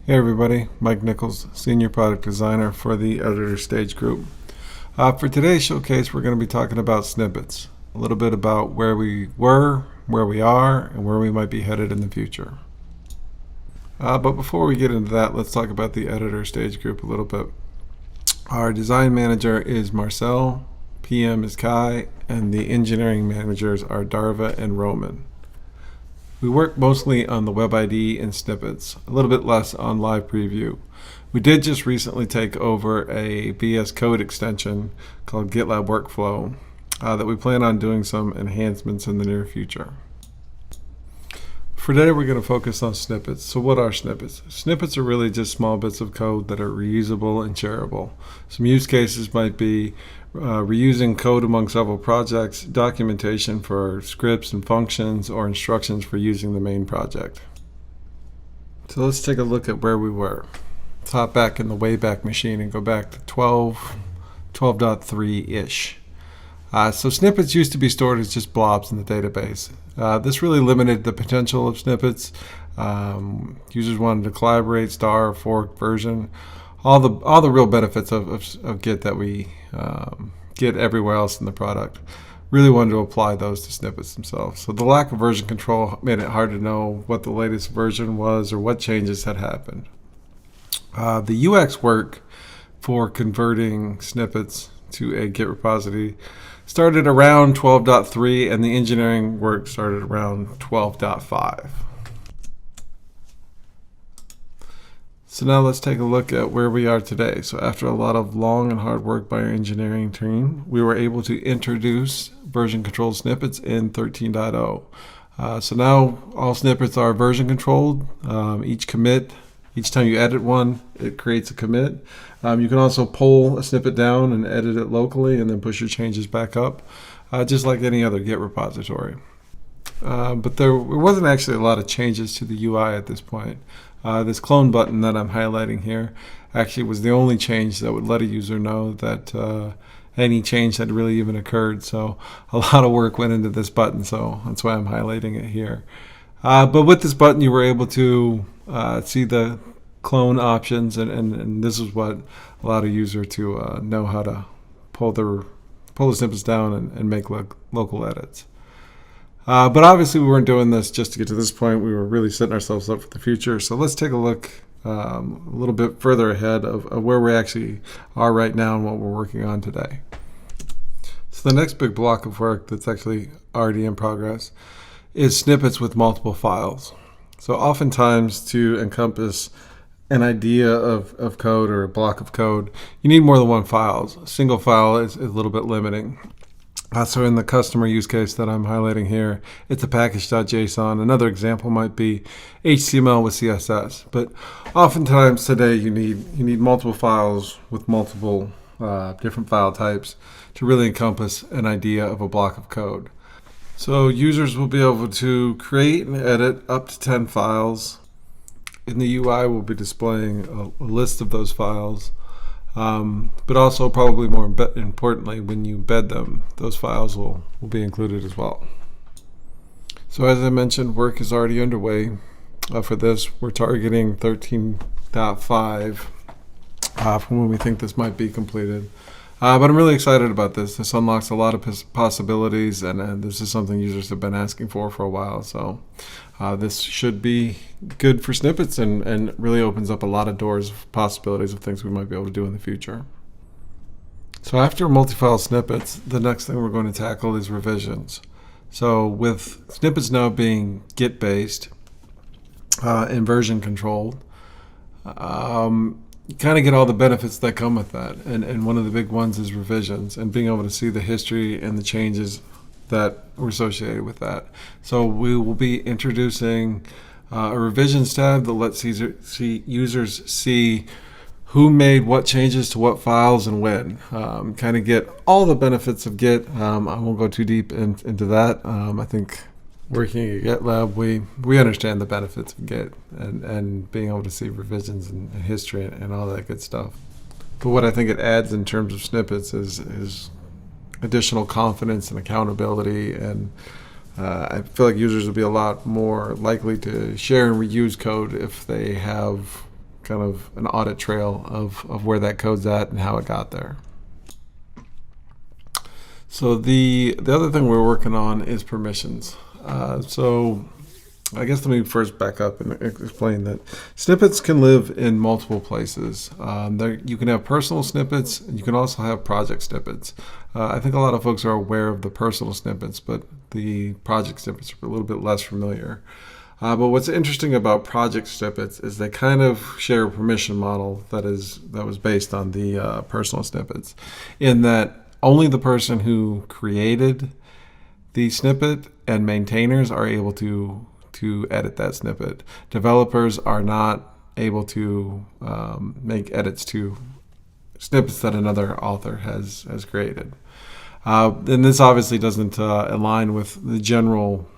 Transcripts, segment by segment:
Hey everybody, Mike Nichols, Senior Product Designer for the Editor Stage Group. For today's showcase, we're going to be talking about snippets, a little bit about where we were, where we are, and where we might be headed in the future. But before we get into that, let's talk about the Editor Stage Group a little bit. Our design manager is Marcel, PM is Kai, and the engineering managers are Darva and Roman. We work mostly on the Web ID and snippets, a little bit less on live preview. We did just recently take over a VS Code extension called GitLab Workflow that we plan on doing some enhancements in the near future. For today, we're going to focus on snippets. So what are snippets? Snippets are really just small bits of code that are reusable and shareable. Some use cases might be reusing code among several projects, documentation for scripts and functions, or instructions for using the main project. So let's take a look at where we were. Let's hop back in the Wayback Machine and go back to 12.3-ish. So snippets used to be stored as just blobs in the database. This really limited the potential of snippets. Users wanted to collaborate, star, fork, version, all the real benefits of Git that we get everywhere else in the product. Really wanted to apply those to snippets themselves. So the lack of version control made it hard to know what the latest version was or what changes had happened. The UX work for converting snippets to a Git repository started around 12.3, and the engineering work started around 12.5. So now let's take a look at where we are today. So after a lot of long and hard work by our engineering team, we were able to introduce version controlled snippets in 13.0. So now all snippets are version controlled. Each time you edit one, it creates a commit. You can also pull a snippet down and edit it locally and then push your changes back up, just like any other Git repository. But there wasn't actually a lot of changes to the UI at this point. This clone button that I'm highlighting here actually was the only change that would let a user know that any change had really even occurred. So a lot of work went into this button, so that's why I'm highlighting it here. But with this button, you were able to see the clone options, and this is what allowed a user to know how to pull the snippets down and make local edits. But obviously we weren't doing this just to get to this point. We were really setting ourselves up for the future. So let's take a look a little bit further ahead of where we actually are right now and what we're working on today. So the next big block of work that's actually already in progress is snippets with multiple files. So oftentimes to encompass an idea of code or a block of code, you need more than one file. A single file is a little bit limiting. So in the customer use case that I'm highlighting here, it's a package.json. Another example might be HTML with CSS. But oftentimes today you need multiple files with multiple different file types to really encompass an idea of a block of code. So users will be able to create and edit up to 10 files. In the UI, we'll be displaying a list of those files. But also probably more importantly, when you embed them, those files will be included as well. So as I mentioned, work is already underway. For this, we're targeting 13.5 from when we think this might be completed. But I'm really excited about this. This unlocks a lot of possibilities, and this is something users have been asking for a while. So this should be good for snippets and really opens up a lot of doors of possibilities of things we might be able to do in the future. So after multi-file snippets, the next thing we're going to tackle is revisions. So with snippets now being Git-based and version controlled, you kind of get all the benefits that come with that. And one of the big ones is revisions and being able to see the history and the changes that were associated with that. So we will be introducing a revisions tab that lets users see who made what changes to what files and when. Kind of get all the benefits of Git. I won't go too deep into that. I think working at GitLab, we understand the benefits of Git and being able to see revisions and history and all that good stuff. But what I think it adds in terms of snippets is additional confidence and accountability, and I feel like users will be a lot more likely to share and reuse code if they have kind of an audit trail of where that code's at and how it got there. So the other thing we're working on is permissions. So I guess let me first back up and explain that snippets can live in multiple places. You can have personal snippets, and you can also have project snippets. I think a lot of folks are aware of the personal snippets, but the project snippets are a little bit less familiar. But what's interesting about project snippets is they kind of share a permission model that was based on the personal snippets, in that only the person who created the snippet and maintainers are able to edit that snippet. Developers are not able to make edits to snippets that another author has created. And this obviously doesn't align with the general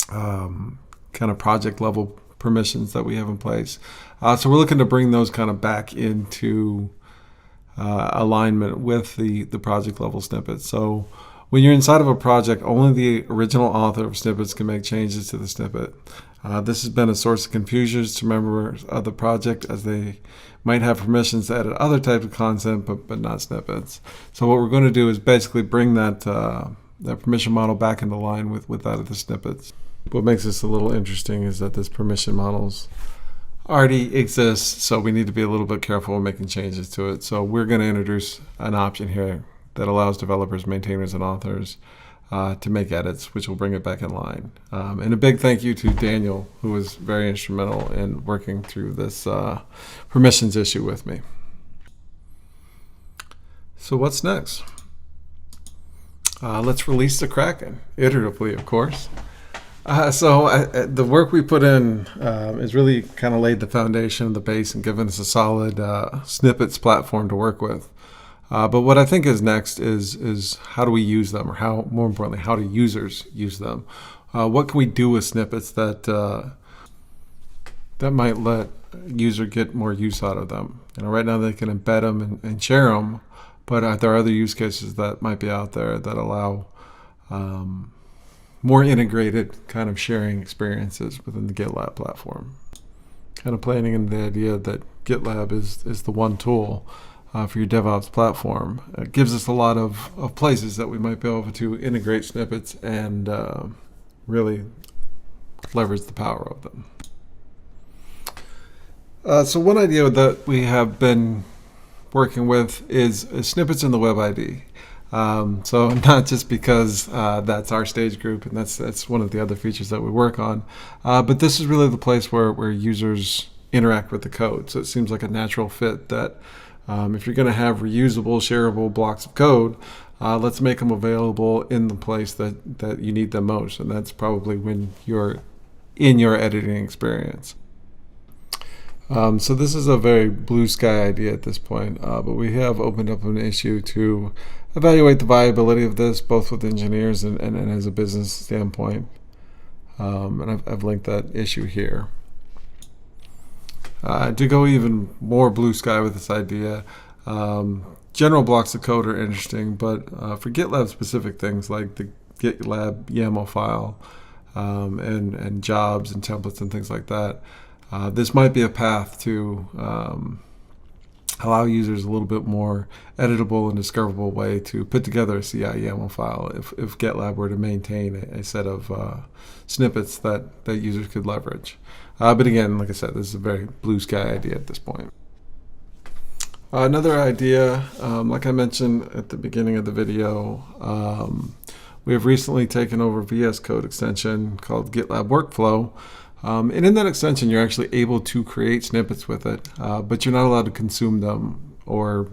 kind of project level permissions that we have in place. So we're looking to bring those kind of back into alignment with the project level snippets. So when you're inside of a project, only the original author of snippets can make changes to the snippet. This has been a source of confusion to members of the project, as they might have permissions to edit other types of content, but not snippets. So what we're going to do is basically bring that permission model back into line with that of the snippets. What makes this a little interesting is that this permission models already exists, so we need to be a little bit careful when making changes to it. So we're going to introduce an option here that allows developers, maintainers, and authors to make edits, which will bring it back in line. And a big thank you to Daniel, who was very instrumental in working through this permissions issue with me. So what's next? Let's release the Kraken, iteratively, of course. The work we put in has really kind of laid the foundation, the base, and given us a solid snippets platform to work with. But what I think is next is how do we use them, or more importantly, how do users use them? What can we do with snippets that might let user get more use out of them? Right now they can embed them and share them, but there are other use cases that might be out there that allow more integrated kind of sharing experiences within the GitLab platform. Kind of planning in the idea that GitLab is the one tool for your DevOps platform. It gives us a lot of places that we might be able to integrate snippets and really leverage the power of them. So one idea that we have been working with is snippets in the Web ID. So not just because that's our stage group and that's one of the other features that we work on, but this is really the place where users interact with the code. So it seems like a natural fit that if you're going to have reusable, shareable blocks of code, let's make them available in the place that you need them most, and that's probably when you're in your editing experience. So this is a very blue sky idea at this point, but we have opened up an issue to evaluate the viability of this, both with engineers and as a business standpoint. And I've linked that issue here. To go even more blue sky with this idea, general blocks of code are interesting, but for GitLab specific things like the GitLab YAML file and jobs and templates and things like that, this might be a path to allow users a little bit more editable and discoverable way to put together a CI YAML file if GitLab were to maintain a set of snippets that users could leverage. But again, like I said, this is a very blue sky idea at this point. Another idea, like I mentioned at the beginning of the video, we have recently taken over VS Code extension called GitLab Workflow. And in that extension, you're actually able to create snippets with it, but you're not allowed to consume them, or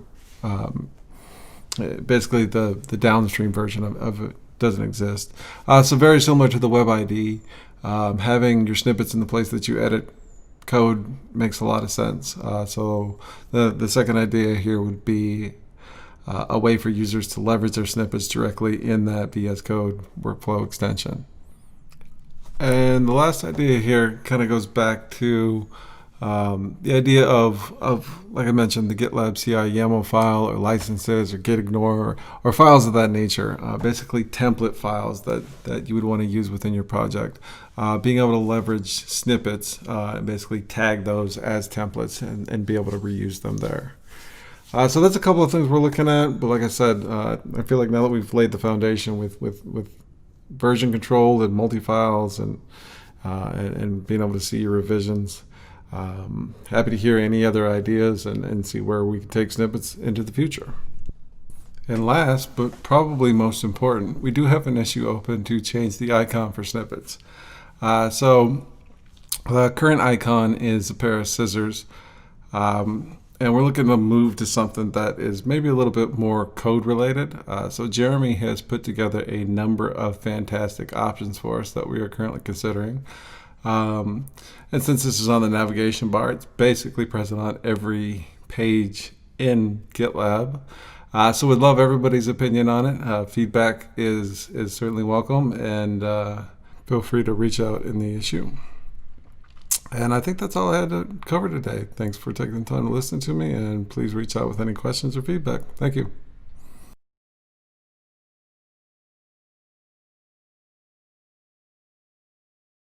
basically the downstream version of it doesn't exist. So very similar to the Web ID, having your snippets in the place that you edit code makes a lot of sense. So the second idea here would be a way for users to leverage their snippets directly in that VS Code workflow extension. And the last idea here kind of goes back to The idea of, like I mentioned, the GitLab CI YAML file or licenses or git ignore or files of that nature, basically template files that you would want to use within your project. Being able to leverage snippets and basically tag those as templates and be able to reuse them there. So that's a couple of things we're looking at. But like I said, I feel like now that we've laid the foundation with version control and multi-files and being able to see your revisions, happy to hear any other ideas and see where we can take snippets into the future. And last, but probably most important, we do have an issue open to change the icon for snippets. So the current icon is a pair of scissors, and we're looking to move to something that is maybe a little bit more code related. So Jeremy has put together a number of fantastic options for us that we are currently considering. And since this is on the navigation bar, it's basically present on every page in GitLab. So we'd love everybody's opinion on it. Feedback is certainly welcome, and feel free to reach out in the issue. And I think that's all I had to cover today. Thanks for taking the time to listen to me, and please reach out with any questions or feedback. Thank you.